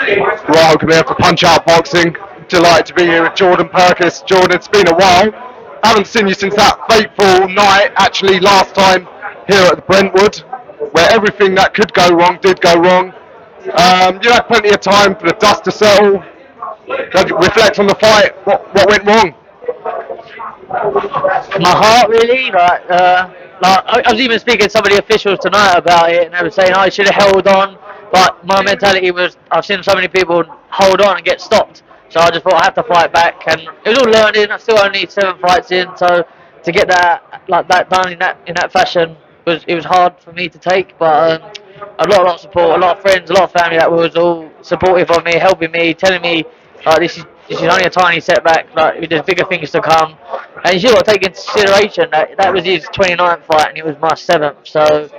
Welcome here for Punch Out Boxing. Delighted to be here with Jordan Purkiss. Jordan, it's been a while. Haven't seen you since that fateful night, actually last time here at the Brentwood, where everything that could go wrong did go wrong. You had plenty of time for the dust to settle. Reflect on the fight. What went wrong? My heart really like I was even speaking to some of the officials tonight about it, and they were saying, "Oh, I should have held on," but my mentality was, I've seen so many people hold on and get stopped, so I just thought I have to fight back, and it was all learning. I'm still only 7 fights in, so to get that done in that fashion was hard for me to take, but a lot of support, a lot of friends, a lot of family that was all supportive of me, helping me, telling me this is only a tiny setback, like there's bigger things to come. And you got to take into consideration that was his 29th fight and it was my 7th. So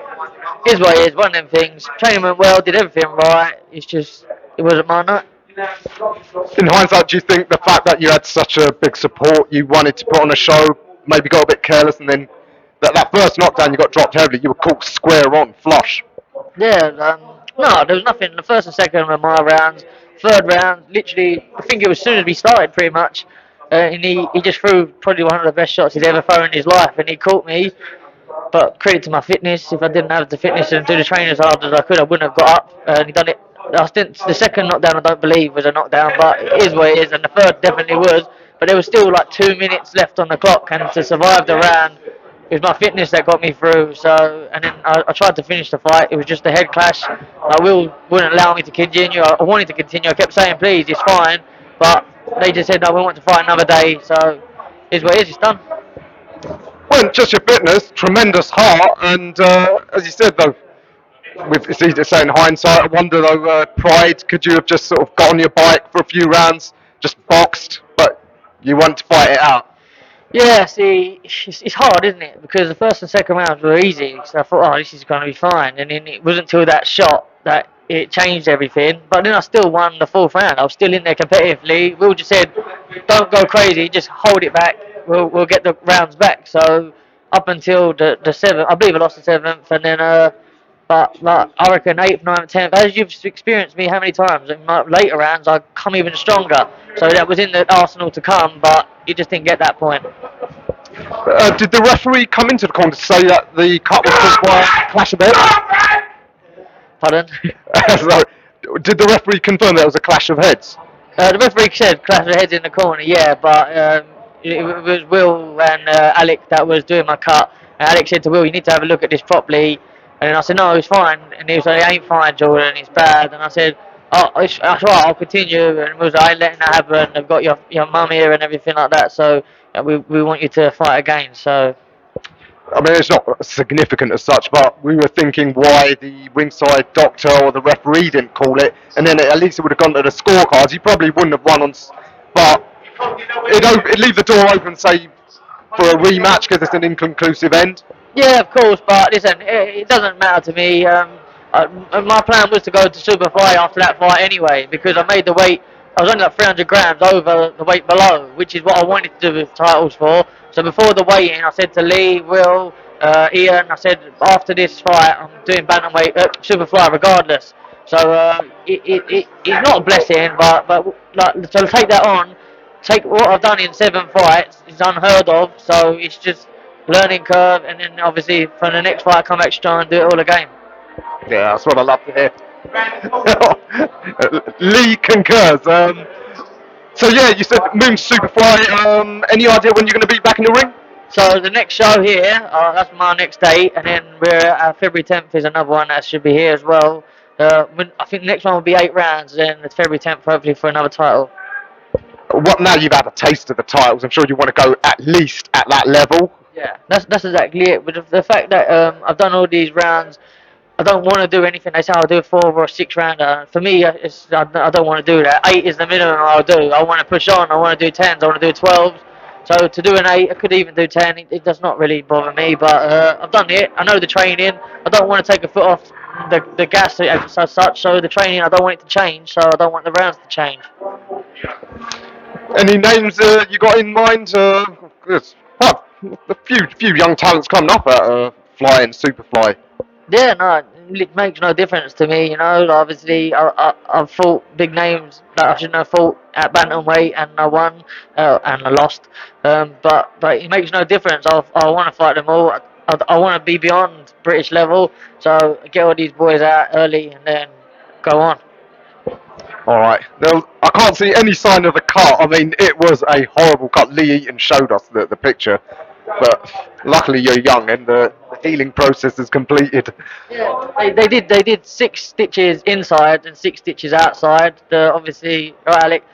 it is what it is, one of them things. Training went well, did everything right. It's just, it wasn't my night. In hindsight, do you think the fact that you had such a big support, you wanted to put on a show, maybe got a bit careless, and then that first knockdown you got dropped heavily, you were caught square on, flush? Yeah, no, there was nothing. The first and second were my rounds. Third round, literally, I think it was as soon as we started, pretty much. And he just threw probably one of the best shots he's ever thrown in his life, and he caught me. But credit to my fitness. If I didn't have the fitness and do the training as hard as I could, I wouldn't have got up. And he done it. The second knockdown, I don't believe, was a knockdown, but it is what it is. And the third definitely was. But there was still like 2 minutes left on the clock, and to survive the round, it was my fitness that got me through. So, and then I tried to finish the fight. It was just a head clash. Will wouldn't allow me to continue. I wanted to continue. I kept saying, please, it's fine. But they just said, no, we want to fight another day. So, it is what it is. It's done. Well, just your fitness, tremendous heart, and as you said though, it's easy to say in hindsight. I wonder though, pride. Could you have just sort of got on your bike for a few rounds, just boxed, but you want to fight it out? Yeah, see, it's hard, isn't it? Because the first and second rounds were easy, so I thought, oh, this is going to be fine. And then it wasn't until that shot that it changed everything. But then I still won the fourth round. I was still in there competitively. Will just said, don't go crazy, just hold it back. We'll get the rounds back. So up until the seventh, I believe I lost the seventh, and then but like, I reckon 8th, 9th, 10th, as you've experienced me how many times, in my later rounds I come even stronger. So that was in the arsenal to come, but you just didn't get that point. Did the referee come into the corner to say that the cut was caused by a clash of heads? Pardon? So, did the referee confirm that it was a clash of heads? The referee said clash of heads in the corner, yeah, but it was Will and Alec that was doing my cut. And Alec said to Will, you need to have a look at this properly. And then I said, no, it's fine. And he was like, it ain't fine, Jordan, it's bad. And I said, oh, that's right, I'll continue. And Will was like, I ain't letting that happen. I've got your mum here and everything like that, so we want you to fight again. So. I mean, it's not significant as such, but we were thinking why the ringside doctor or the referee didn't call it, and then at least it would have gone to the scorecards. You probably wouldn't have won on, but it leave the door open, say, for a rematch because it's an inconclusive end. Yeah, of course, but listen, it doesn't matter to me. My plan was to go to Superfly after that fight anyway, because I made the weight. I was only like 300 grams over the weight below, which is what I wanted to do with titles for. So before the weigh-in, I said to Lee, Will, Ian, I said, after this fight, I'm doing bantamweight, Superfly regardless. So it's not a blessing, but like, to take that on, take what I've done in 7 fights is unheard of. So it's just learning curve, and then obviously for the next fight, I come back to try and do it all again. Yeah, that's what I love to hear. Lee concurs. So yeah, you said Moon Superfly. Any idea when you're going to be back in the ring? So the next show here, that's my next date, and then February 10th is another one that should be here as well. I think the next one will be 8 rounds, and the February 10th hopefully for another title. What now you've had a taste of the titles? I'm sure you want to go at least at that level. Yeah, that's exactly it. But the fact that I've done all these rounds, I don't want to do anything. They say I'll do a 4 or a 6 rounder. For me, I don't want to do that. 8 is the minimum I'll do. I want to push on. I want to do 10s. I want to do 12s. So to do an 8, I could even do 10. It does not really bother me. But I've done it. I know the training. I don't want to take a foot off the gas as such. So the training, I don't want it to change. So I don't want the rounds to change. Any names you got in mind? There's quite a few young talents coming up at Fly and Superfly. Yeah, no, it makes no difference to me, you know. Obviously, I've fought big names that I shouldn't have fought at bantamweight, and I won, and I lost. But it makes no difference. I want to fight them all. I want to be beyond British level, so get all these boys out early and then go on. All right. Now, I can't see any sign of the cut. I mean, it was a horrible cut. Lee Eaton showed us the picture, but luckily you're young and the healing process is completed. Yeah, they did 6 stitches inside and 6 stitches outside. Obviously, right, Alec,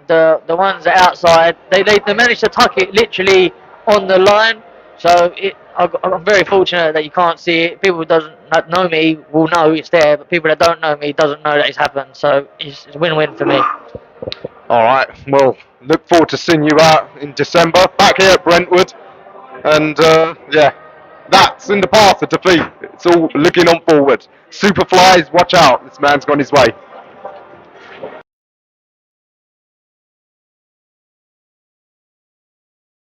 the ones that outside, they managed to tuck it literally on the line. So I'm very fortunate that you can't see it. People who doesn't know me will know it's there, but people that don't know me doesn't know that it's happened. So it's a win-win for me. All right. Well, look forward to seeing you out in December back here at Brentwood. And yeah, that's in the past, the defeat. It's all looking on forward. Superflies, watch out. This man's gone his way.